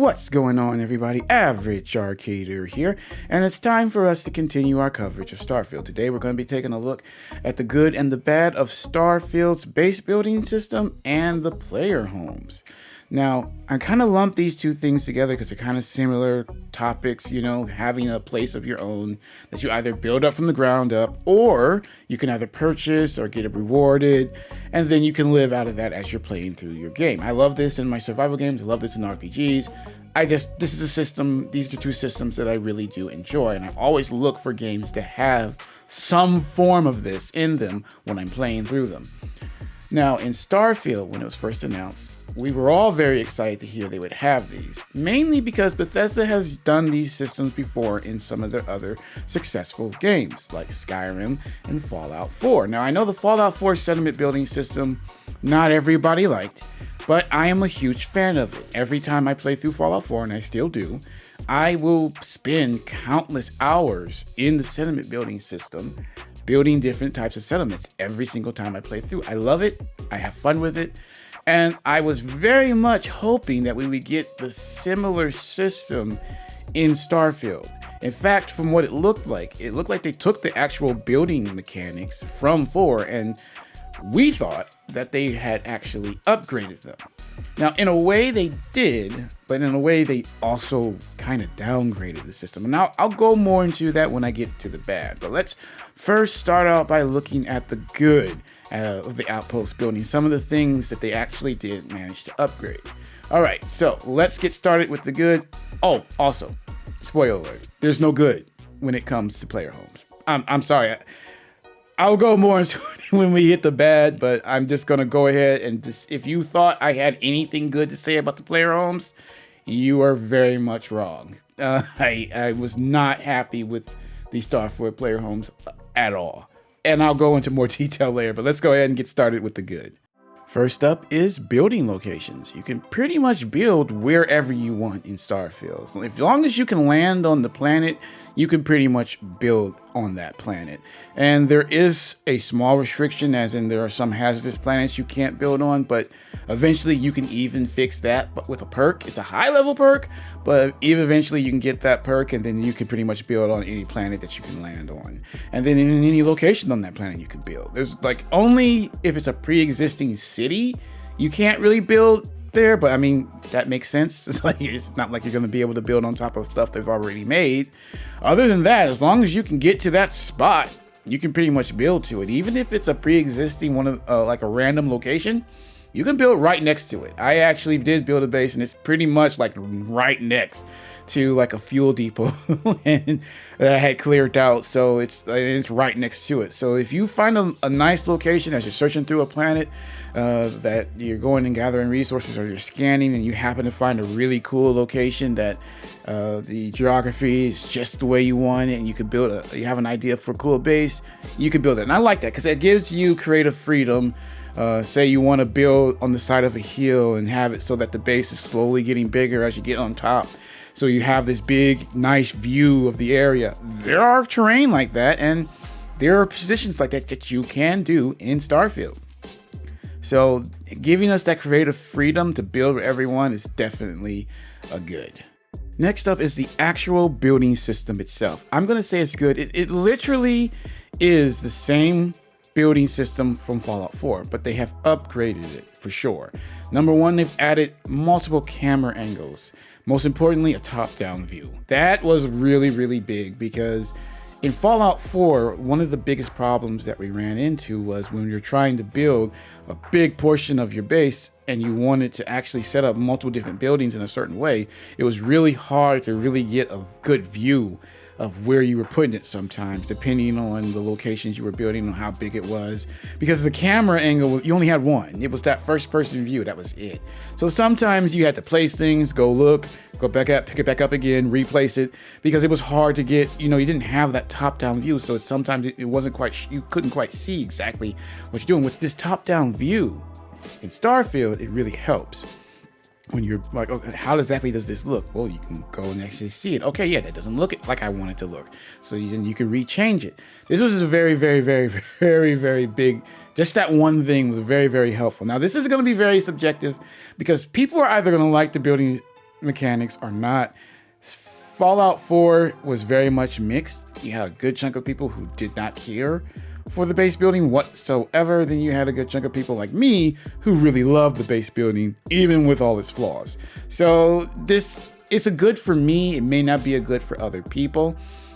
What's going on, everybody? Average Arcader here, and it's time for us to continue our coverage of Starfield. Today we're going to be taking a look at the good and the bad of Starfield's base building system and the player homes. Now, I kind of lump these two things together because they're kind of similar topics, you know, having a place of your own that you either build up from the ground up, or you can either purchase or get it rewarded, and then you can live out of that as you're playing through your game. I love this in my survival games. I love this in RPGs. This is a system, these are two systems that I really do enjoy, and I always look for games to have some form of this in them when I'm playing through them. Now, in Starfield, when it was first announced, we were all very excited to hear they would have these, mainly because Bethesda has done these systems before in some of their other successful games, like Skyrim and Fallout 4. Now, I know the Fallout 4 settlement building system, not everybody liked, but I am a huge fan of it. Every time I play through Fallout 4, and I still do, I will spend countless hours in the settlement building system, building different types of settlements every single time I play through. I love it, I have fun with it, and I was very much hoping that we would get the similar system in Starfield. In fact, from what it looked like they took the actual building mechanics from 4, and we thought that they had actually upgraded them. Now, in a way they did, but in a way they also kind of downgraded the system. And now I'll go more into that when I get to the bad. But let's first start out by looking at the good of the Outpost building. Some of the things that they actually did manage to upgrade. All right, so let's get started with the good. Oh, also, spoiler alert, there's no good when it comes to player homes. I'm sorry. I'll go more into it when we hit the bad, but I'm just going to go ahead and if you thought I had anything good to say about the player homes, you are very much wrong. I was not happy with the Starfield player homes at all. And I'll go into more detail later, but let's go ahead and get started with the good. First up is building locations. You can pretty much build wherever you want in Starfield. As long as you can land on the planet, you can pretty much build on that planet. And there is a small restriction, as in there are some hazardous planets you can't build on, but eventually you can even fix that but with a perk. It's a high level perk, but eventually you can get that perk, and then you can pretty much build on any planet that you can land on. And then in any location on that planet you can build. There's like only if it's a pre-existing city, you can't really build there, but I mean, that makes sense. It's not like you're going to be able to build on top of stuff they've already made. Other than that, as long as you can get to that spot, you can pretty much build to it. Even if it's a pre-existing one of like a random location, you can build right next to it. I actually did build a base, and it's pretty much like right next to like a fuel depot and that I had cleared out, so it's right next to it. So if you find a nice location as you're searching through a planet that you're going and gathering resources, or you're scanning and you happen to find a really cool location that the geography is just the way you want it, and you could build you have an idea for a cool base, you can build it. And I like that because it gives you creative freedom. Say you want to build on the side of a hill and have it so that the base is slowly getting bigger as you get on top. So you have this big, nice view of the area. There are terrain like that, and there are positions like that you can do in Starfield. So giving us that creative freedom to build for everyone is definitely a good. Next up is the actual building system itself. I'm going to say it's good. It literally is the same building system from Fallout 4, but they have upgraded it for sure. Number one, they've added multiple camera angles. Most importantly, a top-down view. That was really, really big because in Fallout 4, one of the biggest problems that we ran into was when you're trying to build a big portion of your base and you wanted to actually set up multiple different buildings in a certain way, it was really hard to really get a good view of where you were putting it sometimes, depending on the locations you were building and how big it was. Because the camera angle, you only had one. It was that first person view, that was it. So sometimes you had to place things, go look, go back up, pick it back up again, replace it, because it was hard to get, you didn't have that top-down view. So sometimes it wasn't quite, you couldn't quite see exactly what you're doing. With this top-down view in Starfield, it really helps. When you're like, okay, how exactly does this look? Well, you can go and actually see it. Okay, yeah, that doesn't look like I want it to look. So you can rechange it. This was a very, very, very, very, very big, just that one thing was very, very helpful. Now, this is going to be very subjective because people are either going to like the building mechanics are not. Fallout 4 was very much mixed. You had a good chunk of people who did not care for the base building whatsoever. Then you had a good chunk of people like me who really loved the base building, even with all its flaws. So it's a good for me. It may not be a good for other people.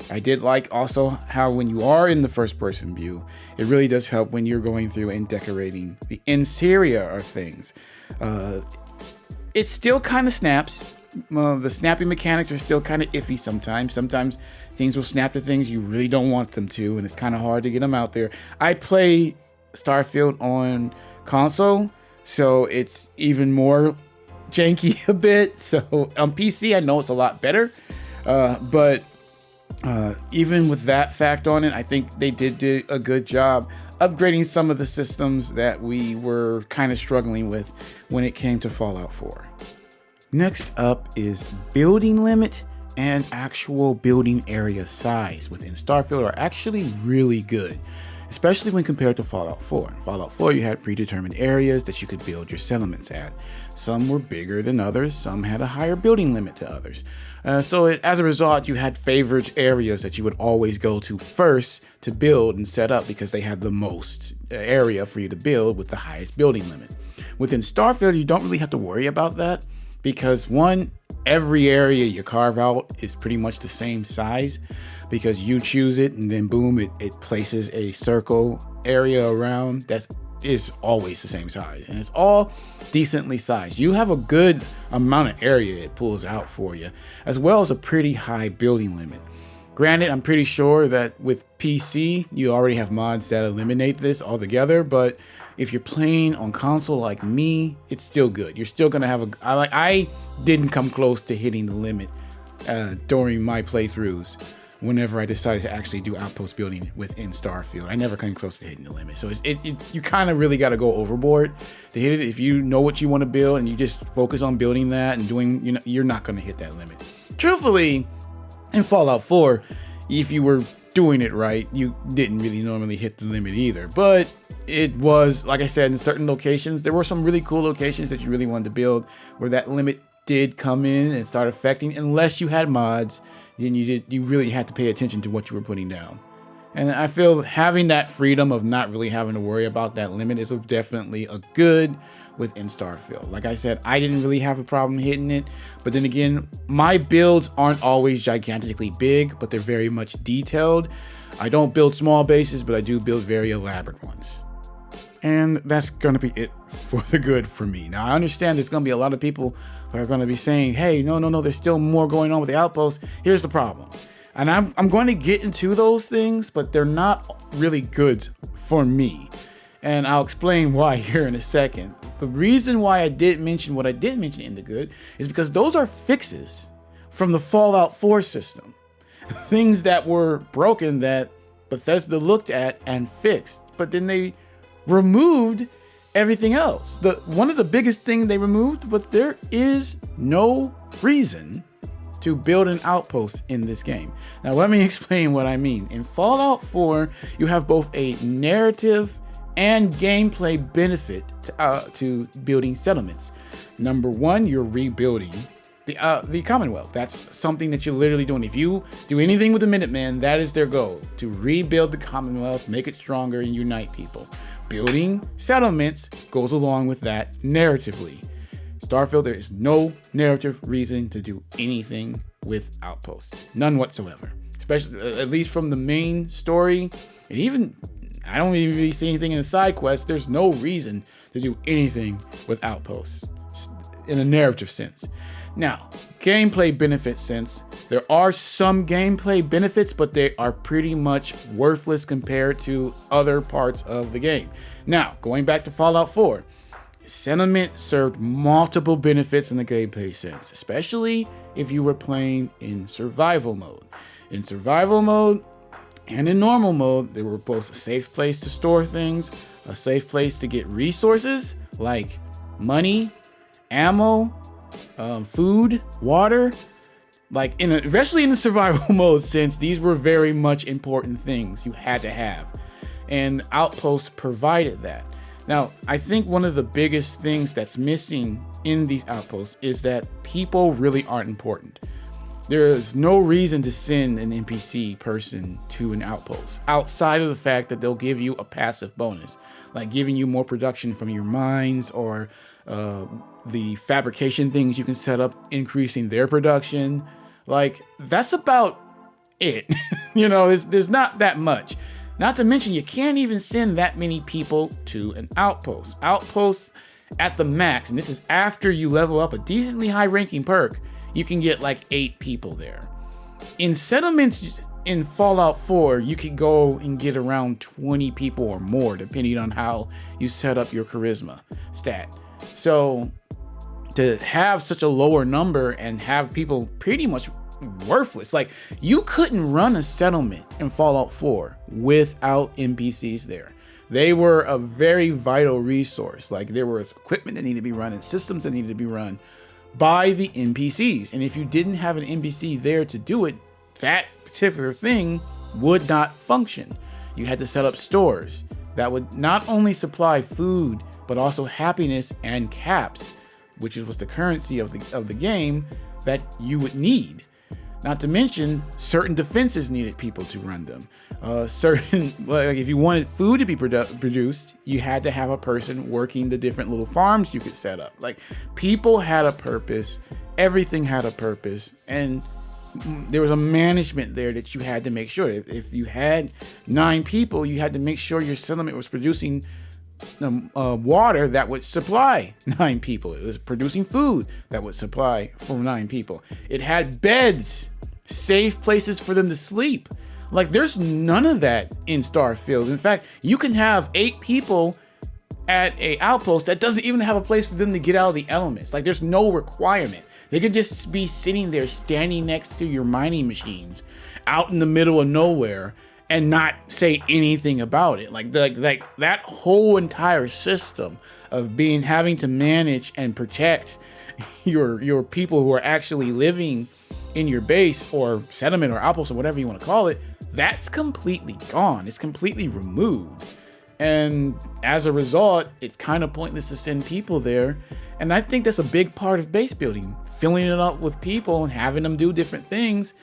I did like also how when you are in the first person view, it really does help when you're going through and decorating the interior of things. It still kind of snaps. The snapping mechanics are still kind of iffy sometimes. Sometimes things will snap to things you really don't want them to, and it's kind of hard to get them out there. I play Starfield on console, so it's even more janky a bit. So on PC, I know it's a lot better, but even with that fact on it, I think they did do a good job upgrading some of the systems that we were kind of struggling with when it came to Fallout 4. Next up is building limit and actual building area size within Starfield are actually really good, especially when compared to Fallout 4. In Fallout 4, you had predetermined areas that you could build your settlements at. Some were bigger than others, some had a higher building limit to others. So as a result, you had favored areas that you would always go to first to build and set up because they had the most area for you to build with the highest building limit. Within Starfield, you don't really have to worry about that because one, every area you carve out is pretty much the same size because you choose it and then boom, it places a circle area around that is always the same size and it's all decently sized. You have a good amount of area it pulls out for you, as well as a pretty high building limit. Granted, I'm pretty sure that with PC, you already have mods that eliminate this altogether, but if you're playing on console like me, it's still good. You're still gonna have I didn't come close to hitting the limit during my playthroughs whenever I decided to actually do outpost building within Starfield. I never came close to hitting the limit. So you kind of really got to go overboard to hit it. If you know what you want to build and you just focus on building that and doing, you're not going to hit that limit. Truthfully, in Fallout 4, if you were doing it right, you didn't really normally hit the limit either. But it was, like I said, in certain locations, there were some really cool locations that you really wanted to build where that limit did come in and start affecting, unless you had mods. Then you really had to pay attention to what you were putting down. And I feel having that freedom of not really having to worry about that limit is definitely a good within Starfield. Like I said, I didn't really have a problem hitting it, but then again, my builds aren't always gigantically big, but they're very much detailed. I don't build small bases, but I do build very elaborate ones. And that's going to be it for the good for me. Now, I understand there's going to be a lot of people who are going to be saying, hey, no, there's still more going on with the Outpost. Here's the problem. And I'm going to get into those things, but they're not really good for me. And I'll explain why here in a second. The reason why I did mention what I did mention in the good is because those are fixes from the Fallout 4 system. Things that were broken that Bethesda looked at and fixed, but then they removed everything else. One of the biggest thing they removed, but there is no reason to build an outpost in this game. Now let me explain what I mean. In Fallout 4, you have both a narrative and gameplay benefit to building settlements. Number one, you're rebuilding the Commonwealth. That's something that you're literally doing. If you do anything with the Minutemen, that is their goal, to rebuild the Commonwealth, make it stronger, and unite people. Building settlements goes along with that narratively. Starfield, there is no narrative reason to do anything with Outposts. None whatsoever. Especially, at least from the main story. And even, I don't even really see anything in the side quests. There's no reason to do anything with Outposts in a narrative sense. Now, gameplay benefit sense, there are some gameplay benefits, but they are pretty much worthless compared to other parts of the game. Now, going back to Fallout 4, Settlement served multiple benefits in the gameplay sense, especially if you were playing in survival mode. In survival mode and in normal mode, they were both a safe place to store things, a safe place to get resources like money, ammo, food, water. Especially in the survival mode sense, these were very much important things you had to have. And Outpost provided that. Now, I think one of the biggest things that's missing in these outposts is that people really aren't important. There's no reason to send an NPC person to an outpost outside of the fact that they'll give you a passive bonus, like giving you more production from your mines, or the fabrication things you can set up, increasing their production. Like, that's about it. You know, there's not that much. Not to mention, you can't even send that many people to an outpost. Outposts at the max, and this is after you level up a decently high ranking perk, you can get like 8 people there. In settlements in Fallout 4, you could go and get around 20 people or more, depending on how you set up your charisma stat. So to have such a lower number and have people pretty much worthless, like, you couldn't run a settlement in Fallout 4 without NPCs there. They were a very vital resource. Like, there was equipment that needed to be run and systems that needed to be run by the NPCs. And if you didn't have an NPC there to do it, that particular thing would not function. You had to set up stores that would not only supply food, but also happiness and caps, which was the currency of the game that you would need. Not to mention, certain defenses needed people to run them. Like, if you wanted food to be produced, you had to have a person working the different little farms you could set up. Like, people had a purpose, everything had a purpose, and there was a management there that you had to make sure. If you had 9 people, you had to make sure your settlement was producing water that would supply 9 people. It was producing food that would supply for 9 people. It had beds, safe places for them to sleep. Like, there's none of that in Starfield. In fact, you can have 8 people at a outpost that doesn't even have a place for them to get out of the elements. Like, there's no requirement. They could just be sitting there standing next to your mining machines out in the middle of nowhere and not say anything about it. Like that whole entire system of having to manage and protect your people who are actually living in your base or settlement or outpost or whatever you want to call it, that's completely gone. It's completely removed. And as a result, it's kind of pointless to send people there. And I think that's a big part of base building. Filling it up with people and having them do different things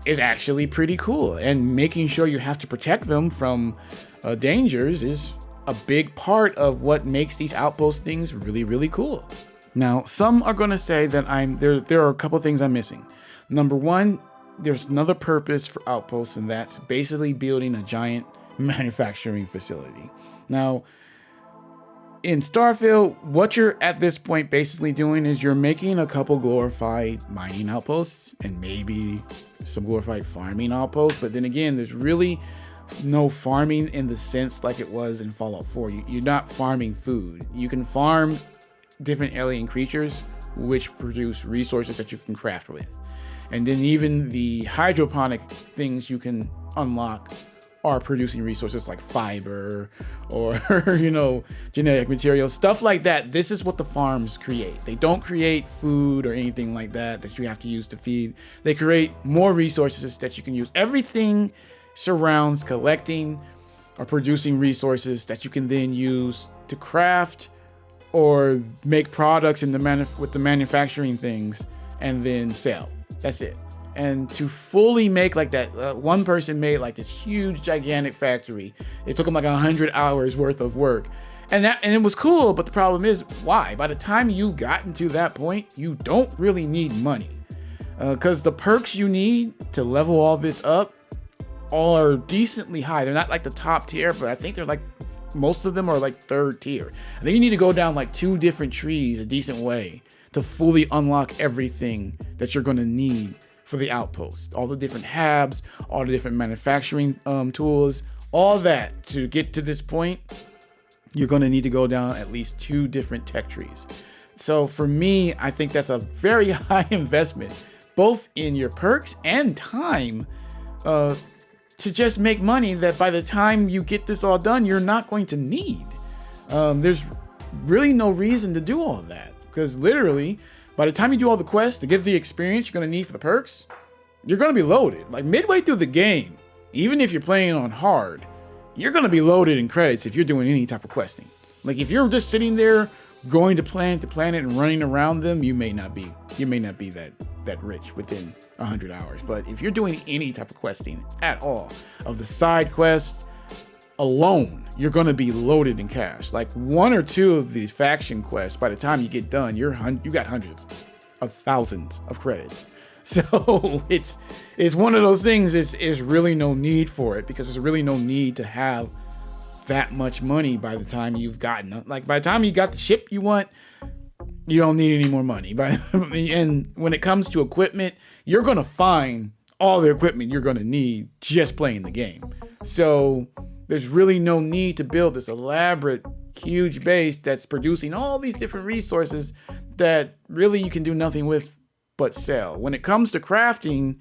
is actually pretty cool. And making sure you have to protect them from dangers is a big part of what makes these outpost things really, really cool. Now, some are going to say that there are a couple things I'm missing. Number one, there's another purpose for outposts, and that's basically building a giant manufacturing facility. Now, in Starfield, what you're at this point basically doing is you're making a couple glorified mining outposts and maybe some glorified farming outposts. But then again, there's really no farming in the sense like it was in Fallout 4. You're not farming food. You can farm different alien creatures which produce resources that you can craft with. And then even the hydroponic things you can unlock are producing resources like fiber or, genetic materials, stuff like that. This is what the farms create. They don't create food or anything like that you have to use to feed. They create more resources that you can use. Everything surrounds collecting or producing resources that you can then use to craft or make products with the manufacturing things and then sell. That's it. And to fully make like that, one person made like this huge gigantic factory. It took them like 100 hours worth of work, and it was cool. But the problem is, why? By the time you've gotten to that point, you don't really need money, because the perks you need to level all this up all are decently high. They're not like the top tier, but I think they're like, most of them are like 3rd tier. I think you need to go down like 2 different trees a decent way to fully unlock everything that you're going to need for the outpost. All the different habs, all the different manufacturing tools, all that. To get to this point, you're going to need to go down at least 2 different tech trees. So for me, I think that's a very high investment, both in your perks and time, to just make money that by the time you get this all done, you're not going to need. There's really no reason to do all that, because literally, by the time you do all the quests to get the experience you're going to need for the perks, you're going to be loaded. Like midway through the game, even if you're playing on hard, you're going to be loaded in credits if you're doing any type of questing. Like if you're just sitting there going to planet and running around them, you may not be that rich within 100 hours. But if you're doing any type of questing at all, of the side quests alone, you're going to be loaded in cash. Like one or two of these faction quests, by the time you get done, you got hundreds of thousands of credits. So it's one of those things. It's really no need for it, because there's really no need to have that much money by the time you've gotten, like by the time you got the ship you want, you don't need any more money. And when it comes to equipment, you're going to find all the equipment you're going to need just playing the game. So there's really no need to build this elaborate, huge base that's producing all these different resources that really you can do nothing with but sell. When it comes to crafting,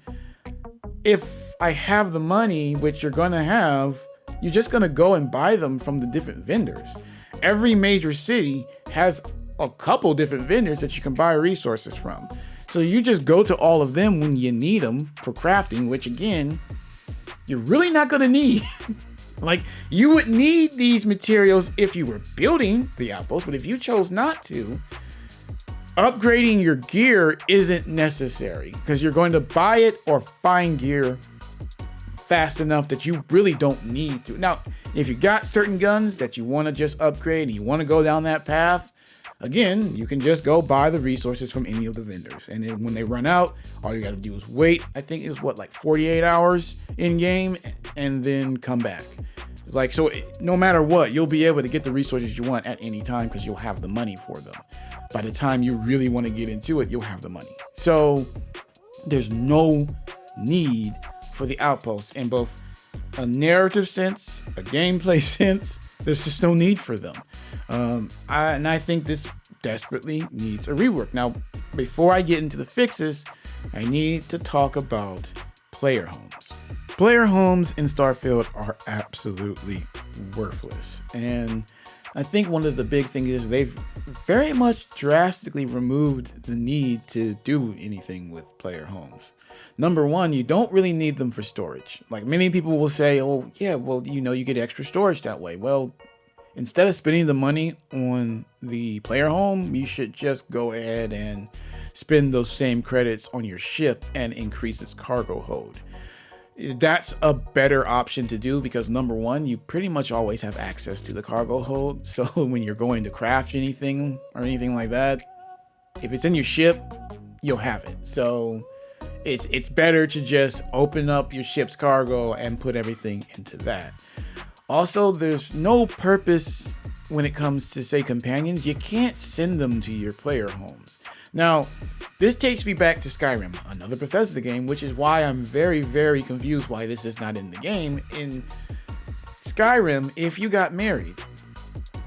if I have the money, which you're going to have, you're just going to go and buy them from the different vendors. Every major city has a couple different vendors that you can buy resources from. So you just go to all of them when you need them for crafting, which again, you're really not going to need. Like, you would need these materials if you were building the outpost, but if you chose not to, upgrading your gear isn't necessary, because you're going to buy it or find gear fast enough that you really don't need to. Now, if you got certain guns that you want to just upgrade and you want to go down that path, again, you can just go buy the resources from any of the vendors. And then when they run out, all you got to do is wait. I think it's like 48 hours in game, and then come back. Like, so no matter what, you'll be able to get the resources you want at any time, because you'll have the money for them. By the time you really want to get into it, you'll have the money. So there's no need for the outposts in both a narrative sense, a gameplay sense. There's just no need for them. I think this desperately needs a rework. Now, before I get into the fixes, I need to talk about player homes. Player homes in Starfield are absolutely worthless. And I think one of the big things is they've very much drastically removed the need to do anything with player homes. Number one, you don't really need them for storage. Like, many people will say, oh yeah, well, you get extra storage that way. Well, instead of spending the money on the player home, you should just go ahead and spend those same credits on your ship and increase its cargo hold. That's a better option to do, because number one, you pretty much always have access to the cargo hold. So when you're going to craft anything or anything like that, if it's in your ship, you'll have it. So it's better to just open up your ship's cargo and put everything into that. Also, there's no purpose when it comes to, say, companions. You can't send them to your player homes. Now, this takes me back to Skyrim, another Bethesda game, which is why I'm very, very confused why this is not in the game. In Skyrim, if you got married,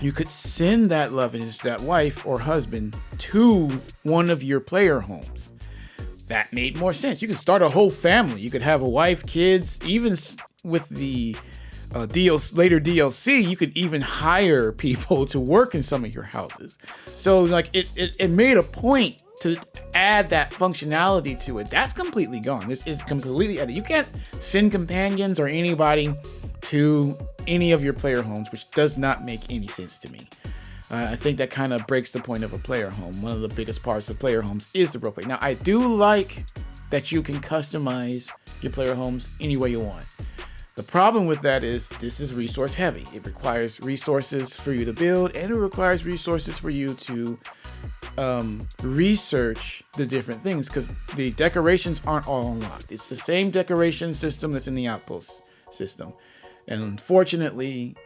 you could send that love interest, that wife or husband, to one of your player homes. That made more sense. You could start a whole family. You could have a wife, kids, even with the later DLC, you could even hire people to work in some of your houses. So like it made a point to add that functionality to it. That's completely gone. It's completely added. You can't send companions or anybody to any of your player homes, which does not make any sense to me. I think that kind of breaks the point of a player home. One of the biggest parts of player homes is the roleplay. Now, I do like that you can customize your player homes any way you want. The problem with that is this is resource heavy. It requires resources for you to build, and it requires resources for you to research the different things, because the decorations aren't all unlocked. It's the same decoration system that's in the Outpost system. And unfortunately,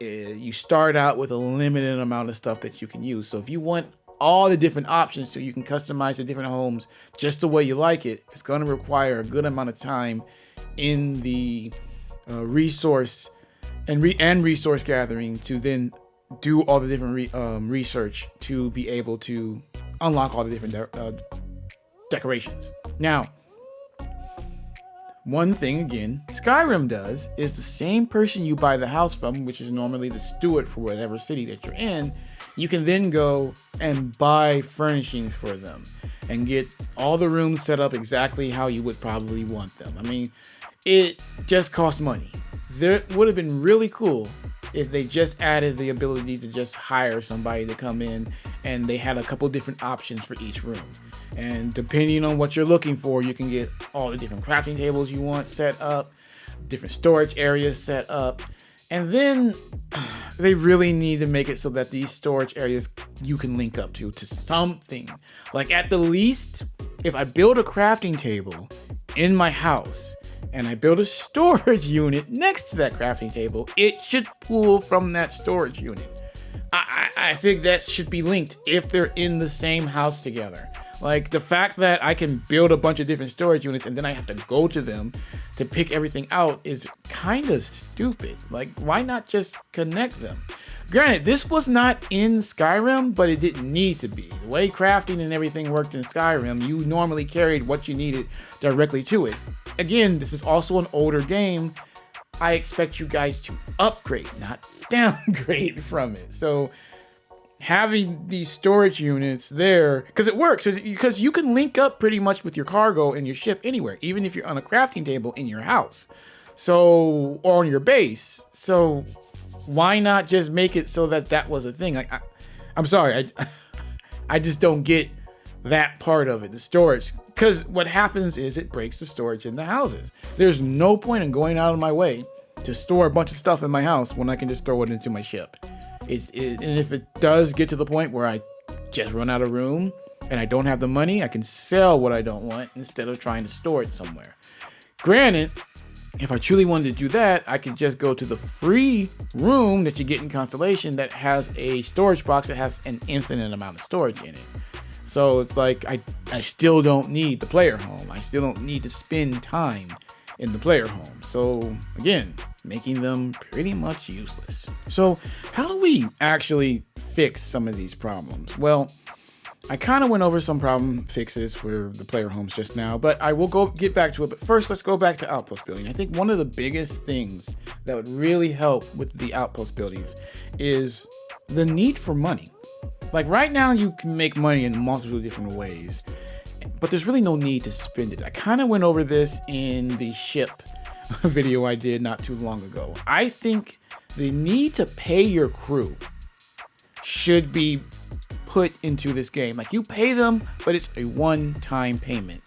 you start out with a limited amount of stuff that you can use. So if you want all the different options so you can customize the different homes just the way you like it, it's going to require a good amount of time in the resource and resource gathering to then do all the different research to be able to unlock all the different decorations. Now, one thing again Skyrim does is the same person you buy the house from, which is normally the steward for whatever city that you're in, you can then go and buy furnishings for them and get all the rooms set up exactly how you would probably want them. I mean, it just costs money. There would have been really cool if they just added the ability to just hire somebody to come in and they had a couple different options for each room. And depending on what you're looking for, you can get all the different crafting tables you want set up, different storage areas set up. And then they really need to make it so that these storage areas you can link up to something. Like at the least, if I build a crafting table in my house and I build a storage unit next to that crafting table, it should pull from that storage unit. I think that should be linked if they're in the same house together. Like the fact that I can build a bunch of different storage units and then I have to go to them to pick everything out is kind of stupid. Like, why not just connect them? Granted, this was not in Skyrim, but it didn't need to be. The way crafting and everything worked in Skyrim, you normally carried what you needed directly to it. Again, this is also an older game. I expect you guys to upgrade, not downgrade from it. So having these storage units there, because it works, because you can link up pretty much with your cargo and your ship anywhere, even if you're on a crafting table in your house, so, or on your base. So why not just make it so that that was a thing? Like, I'm sorry, I just don't get that part of it, the storage. Because what happens is it breaks the storage in the houses. There's no point in going out of my way to store a bunch of stuff in my house when I can just throw it into my ship. And if it does get to the point where I just run out of room and I don't have the money, I can sell what I don't want instead of trying to store it somewhere. Granted, if I truly wanted to do that, I could just go to the free room that you get in Constellation that has a storage box that has an infinite amount of storage in it. So it's like I still don't need the player home. I still don't need to spend time in the player home. So again, making them pretty much useless. So how do we actually fix some of these problems? Well, I kind of went over some problem fixes for the player homes just now, but I will get back to it. But first, let's go back to outpost building. I think one of the biggest things that would really help with the outpost buildings is the need for money. Like right now, you can make money in multiple different ways, but there's really no need to spend it. I kind of went over this in the ship video I did not too long ago. I think the need to pay your crew should be put into this game. Like you pay them, but it's a one-time payment.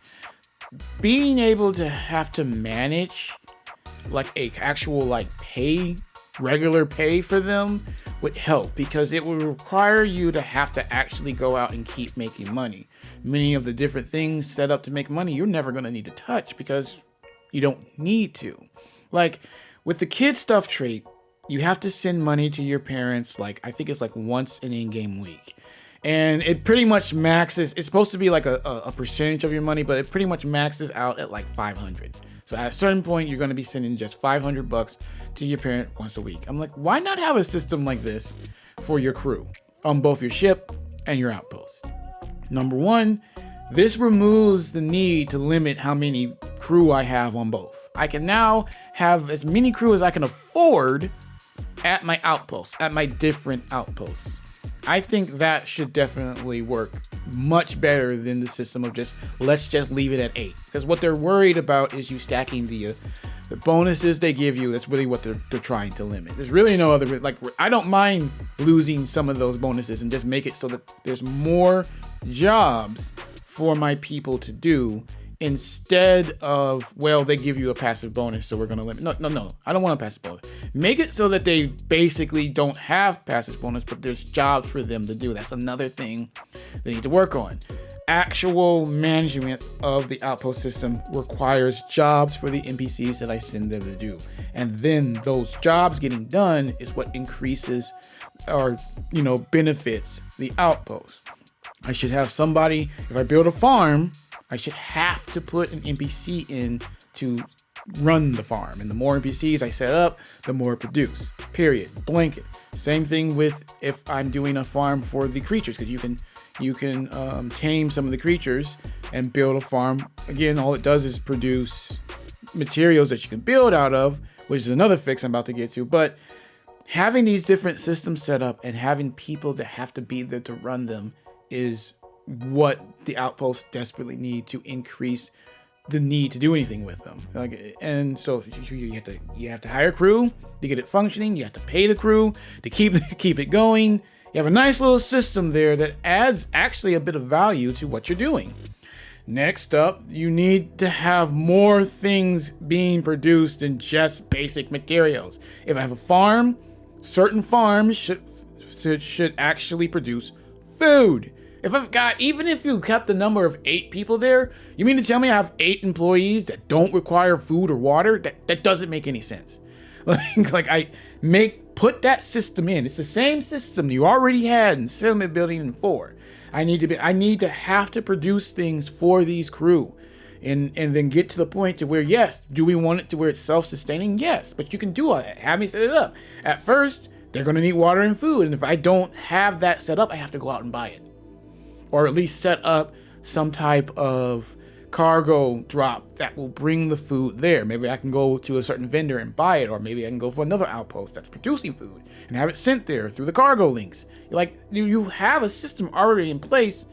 Being able to have to manage like a actual like regular pay for them would help, because it would require you to have to actually go out and keep making money. Many of the different things set up to make money, you're never going to need to touch because you don't need to. Like with the kid stuff trait, you have to send money to your parents, like I think it's like once an in-game week. And it pretty much maxes, it's supposed to be like a percentage of your money, but it pretty much maxes out at like 500. So at a certain point, you're going to be sending just $500 to your parent once a week. I'm like, why not have a system like this for your crew on both your ship and your outpost? Number one, this removes the need to limit how many crew I have on both. I can now have as many crew as I can afford at my outposts, at my different outposts. I think that should definitely work much better than the system of let's just leave it at 8. Because what they're worried about is you stacking the bonuses they give you. That's really what they're trying to limit. There's really no other, like, I don't mind losing some of those bonuses and just make it so that there's more jobs for my people to do, instead of, well, they give you a passive bonus, so we're going to limit. No. I don't want a passive bonus. Make it so that they basically don't have passive bonus, but there's jobs for them to do. That's another thing they need to work on. Actual management of the outpost system requires jobs for the NPCs that I send them to do. And then those jobs getting done is what increases or, benefits the outpost. I should have somebody, if I build a farm, I should have to put an NPC in to run the farm. And the more NPCs I set up, the more it produce. Period. Blanket. Same thing with if I'm doing a farm for the creatures, because you can tame some of the creatures and build a farm. Again, all it does is produce materials that you can build out of, which is another fix I'm about to get to. But having these different systems set up and having people that have to be there to run them is what the outposts desperately need to increase the need to do anything with them. And so you have to hire crew to get it functioning. You have to pay the crew to keep it going. You have a nice little system there that adds actually a bit of value to what you're doing. Next up, you need to have more things being produced than just basic materials. If I have a farm, certain farms should actually produce food. If I've got, even if you kept the number of 8 people there, you mean to tell me I have 8 employees that don't require food or water? That doesn't make any sense. Put that system in. It's the same system you already had in Settlement Building and 4. I need to have to produce things for these crew, and then get to the point to where, yes, do we want it to where it's self-sustaining? Yes, but you can do all that. Have me set it up. At first, they're going to need water and food, and if I don't have that set up, I have to go out and buy it. Or at least set up some type of cargo drop that will bring the food there. Maybe I can go to a certain vendor and buy it, or maybe I can go for another outpost that's producing food and have it sent there through the cargo links. You have a system already in place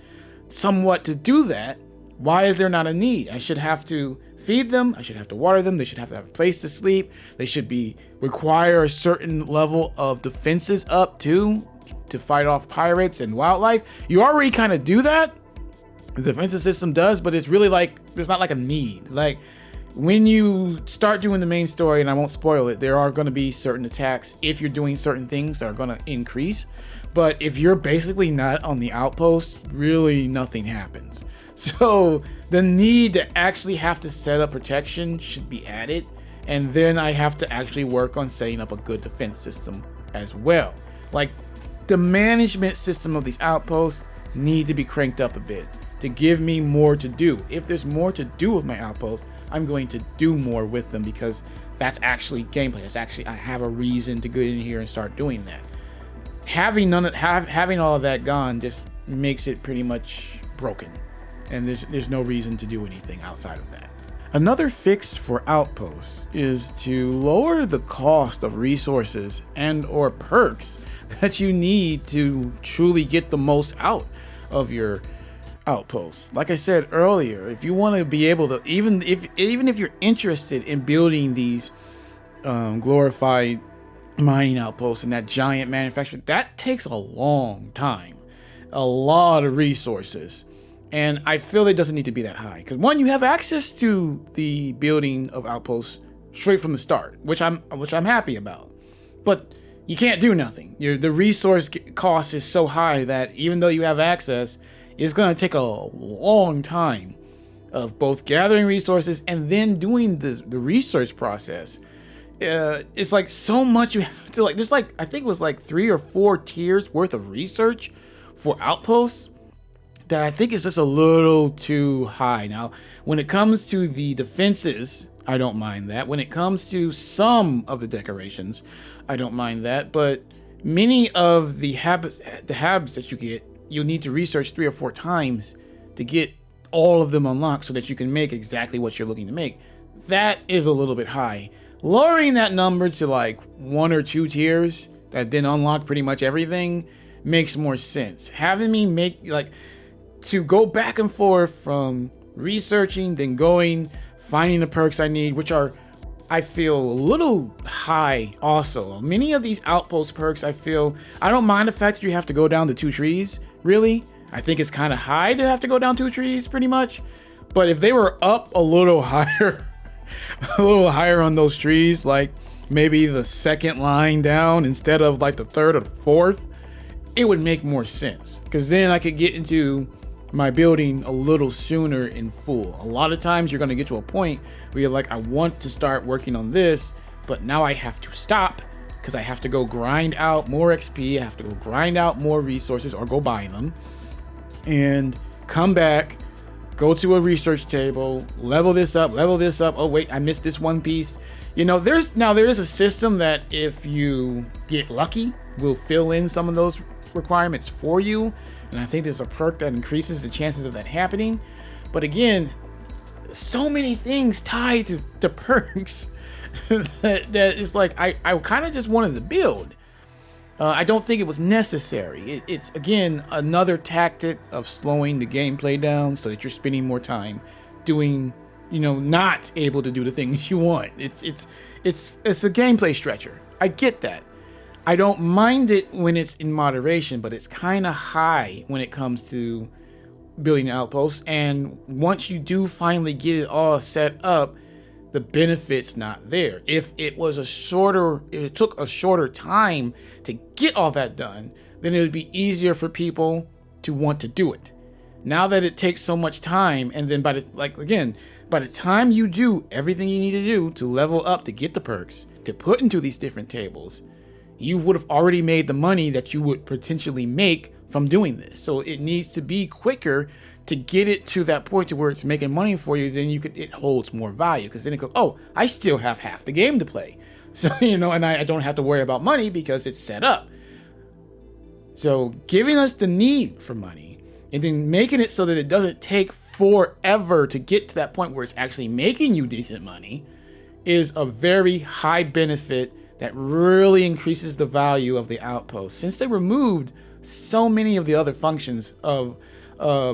somewhat to do that. Why is there not a need? I should have to feed them, I should have to water them, they should have to have a place to sleep, they should require a certain level of defenses up too, to fight off pirates and wildlife. You already kind of do that. The defensive system does, but it's really there's not a need. When you start doing the main story, and I won't spoil it, there are going to be certain attacks if you're doing certain things that are going to increase. But if you're basically not on the outpost, really nothing happens. So the need to actually have to set up protection should be added. And then I have to actually work on setting up a good defense system as well. The management system of these outposts need to be cranked up a bit to give me more to do. If there's more to do with my outposts, I'm going to do more with them, because that's actually gameplay. I have a reason to go in here and start doing that. Having all of that gone just makes it pretty much broken, and there's no reason to do anything outside of that. Another fix for outposts is to lower the cost of resources and or perks that you need to truly get the most out of your outposts. Like I said earlier, if you want to be able to, even if you're interested in building these glorified mining outposts and that giant manufacturer, that takes a long time, a lot of resources, and I feel it doesn't need to be that high, because one, you have access to the building of outposts straight from the start, which I'm happy about, but you can't do nothing. The resource cost is so high that even though you have access, it's going to take a long time of both gathering resources and then doing the research process. It's so much you have to there's I think it was 3 or 4 tiers worth of research for outposts that I think is just a little too high. Now, when it comes to the defenses, I don't mind that. When it comes to some of the decorations, I don't mind that. But many of the habs that you get, you need to research 3 or 4 times to get all of them unlocked so that you can make exactly what you're looking to make. That is a little bit high. Lowering that number to 1 or 2 tiers that then unlock pretty much everything makes more sense. Having me make to go back and forth from researching, then finding the perks I need, which are, I feel, a little high also. Many of these outpost perks, I don't mind the fact that you have to go down to 2 trees, really. I think it's kind of high to have to go down 2 trees, pretty much. But if they were up a little higher, on those trees, maybe the 2nd line down instead of the 3rd or 4th, it would make more sense. Because then I could get into my building a little sooner in full. A lot of times you're going to get to a point where you're I want to start working on this, but now I have to stop because I have to go grind out more XP, I have to go grind out more resources or go buy them, and come back, go to a research table, level this up. Oh wait, I missed this one piece. There is a system that if you get lucky will fill in some of those requirements for you, and I think there's a perk that increases the chances of that happening. But again, so many things tied to perks that it's I kind of just wanted to build. I don't think it was necessary. It's again another tactic of slowing the gameplay down so that you're spending more time doing, not able to do the things you want. It's a gameplay stretcher. I get that. I don't mind it when it's in moderation, but it's kind of high when it comes to building outposts. And once you do finally get it all set up, the benefit's not there. If it took a shorter time to get all that done, then it would be easier for people to want to do it. Now that it takes so much time, and then by the time you do everything you need to do to level up, to get the perks, to put into these different tables, you would have already made the money that you would potentially make from doing this. So it needs to be quicker to get it to that point to where it's making money for you. Then it holds more value, because then it goes, oh, I still have half the game to play. So, and I don't have to worry about money because it's set up. So giving us the need for money and then making it so that it doesn't take forever to get to that point where it's actually making you decent money is a very high benefit that really increases the value of the outpost, since they removed so many of the other functions of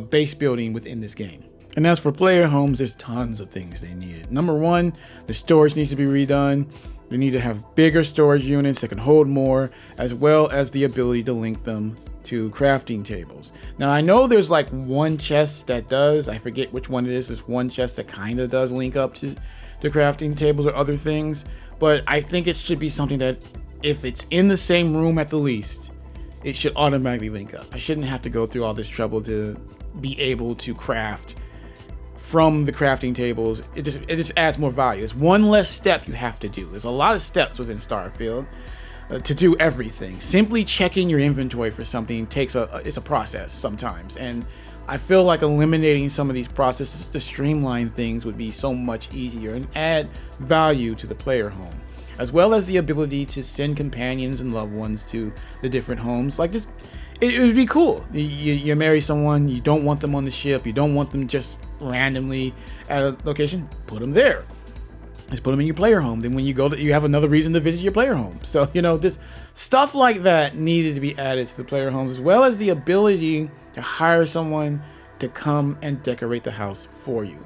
base building within this game. And as for player homes, there's tons of things they needed. Number one, the storage needs to be redone. They need to have bigger storage units that can hold more, as well as the ability to link them to crafting tables. Now, I know there's like one chest that does, I forget which one it is. There's one chest that kind of does link up to crafting tables or other things, but I think it should be something that if it's in the same room at the least, it should automatically link up. I shouldn't have to go through all this trouble to be able to craft from the crafting tables. It just adds more value. It's one less step you have to do. There's a lot of steps within Starfield to do everything. Simply checking your inventory for something it's a process sometimes, and I feel like eliminating some of these processes to streamline things would be so much easier and add value to the player home, as well as the ability to send companions and loved ones to the different homes. Like this, it would be cool. You marry someone, you don't want them on the ship, you don't want them just randomly at a location, put them there. Just put them in your player home. Then when you go you have another reason to visit your player home. So, this stuff like that needed to be added to the player homes, as well as the ability to hire someone to come and decorate the house for you.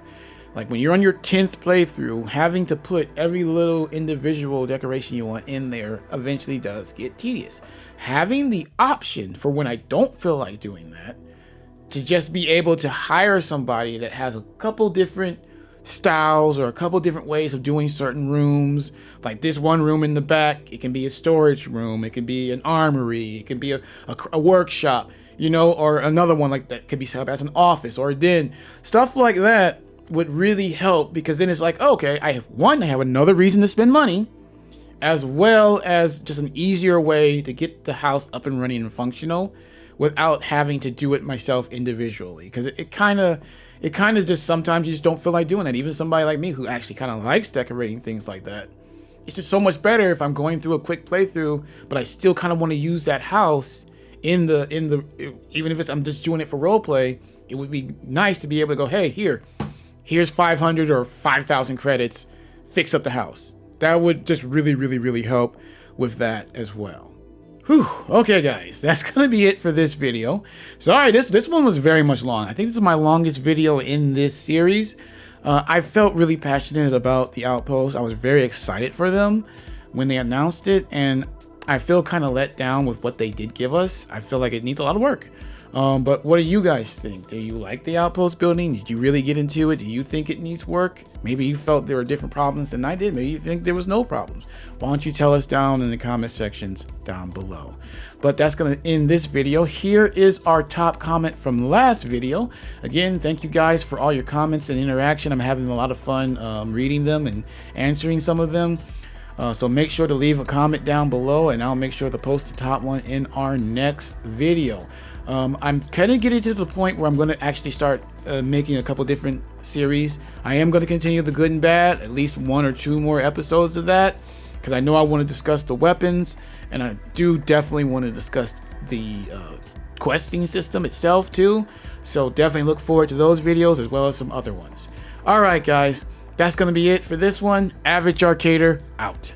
Like when you're on your 10th playthrough, having to put every little individual decoration you want in there eventually does get tedious. Having the option for when I don't feel like doing that, to just be able to hire somebody that has a couple different styles or a couple different ways of doing certain rooms. Like this one room in the back, it can be a storage room, it can be an armory, it can be a workshop, or another one like that could be set up as an office or a den. Stuff like that would really help, because then it's like, okay, I have another reason to spend money, as well as just an easier way to get the house up and running and functional without having to do it myself individually. Because it kind of just sometimes you just don't feel like doing that. Even somebody like me who actually kind of likes decorating things like that, it's just so much better if I'm going through a quick playthrough, but I still kind of want to use that house in the even if I'm just doing it for roleplay. It would be nice to be able to go, hey, here's 500 or 5,000 credits, fix up the house. That would just really, really, really help with that as well. Whew. Okay, guys, that's gonna be it for this video. Sorry, this one was very much long. I think this is my longest video in this series. I felt really passionate about the Outpost. I was very excited for them when they announced it, and I feel kind of let down with what they did give us. I feel like it needs a lot of work. But what do you guys think? Do you like the Outpost building? Did you really get into it? Do you think it needs work? Maybe you felt there were different problems than I did. Maybe you think there was no problems. Why don't you tell us down in the comment sections down below? But that's going to end this video. Here is our top comment from last video. Again, thank you guys for all your comments and interaction. I'm having a lot of fun reading them and answering some of them. So make sure to leave a comment down below, and I'll make sure to post the top one in our next video. I'm kind of getting to the point where I'm going to actually start making a couple different series. I am going to continue the good and bad, at least 1 or 2 more episodes of that, because I know I want to discuss the weapons, and I do definitely want to discuss the questing system itself too. So definitely look forward to those videos as well as some other ones. Alright guys, that's going to be it for this one. Average Arcader out.